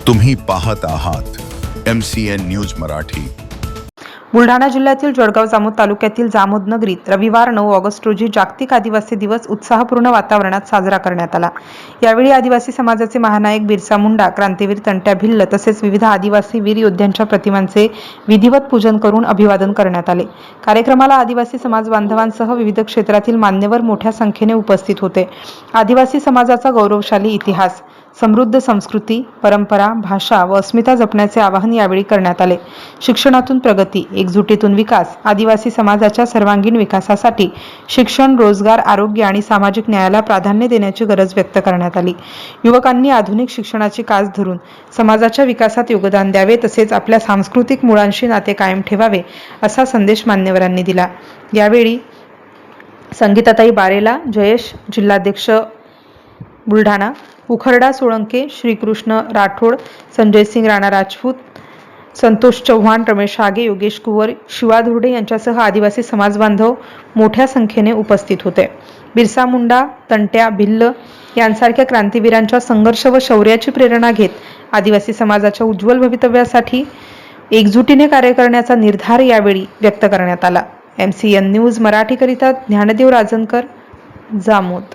तुम्ही पाहत आहात MCN न्यूज मराठी। बुलढाणा जिल्ह्यातील जळगाव जामोद तालुक्यातील जामोद नगरीत रविवार 9 ऑगस्ट रोजी जागतिक आदिवासी दिवस उत्साहपूर्ण वातावरणात साजरा करण्यात आला। यावेळी आदिवासी समाजाचे महानायक बिरसा मुंडा, क्रांतीवीर तंट्या भिल्ल तसेच विविध आदिवासी वीर योद्ध्यांच्या प्रतिमांचे विधिवत पूजन करून अभिवादन करण्यात आले। कार्यक्रमाला आदिवासी समाज बांधवांसह विविध क्षेत्रातील मान्यवर मोठ्या संख्येने उपस्थित होते। आदिवासी समाजाचा गौरवशाली इतिहास, समृद्ध संस्कृती, परंपरा, भाषा व अस्मिता जपण्याचे आवाहन यावेळी करण्यात आले। शिक्षणातून प्रगती, एकजुटीतून विकास, आदिवासी समाजाच्या सर्वांगीण विकासासाठी शिक्षण, रोजगार, आरोग्य आणि सामाजिक न्यायाला प्राधान्य देण्याची गरज व्यक्त करण्यात आली। युवकांनी आधुनिक शिक्षणाची कास धरून समाजाच्या विकासात योगदान द्यावे तसेच आपल्या सांस्कृतिक मुळांशी नाते कायम ठेवावे असा संदेश मान्यवरांनी दिला। यावेळी संगीताताई बारेला, जयेश, जिल्हाध्यक्ष बुलढाणा, उखरडा सोळंके, श्रीकृष्ण राठोड, संजय सिंग राणा राजपूत, संतोष चव्हाण, रमेश आगे, योगेश कुवर, शिवा धुर्डे यांच्यासह आदिवासी समाज बांधव मोठ्या संख्येने उपस्थित होते। बिरसा मुंडा, तंट्या भिल्ल यांसारख्या क्रांतीवीरांच्या संघर्ष व शौर्याची प्रेरणा घेत आदिवासी समाजाच्या उज्ज्वल भवितव्यासाठी एकजुटीने कार्य करण्याचा निर्धार यावेळी व्यक्त करण्यात आला। MCN न्यूज मराठीकरिता ज्ञानदेव राजनकर, जामोद।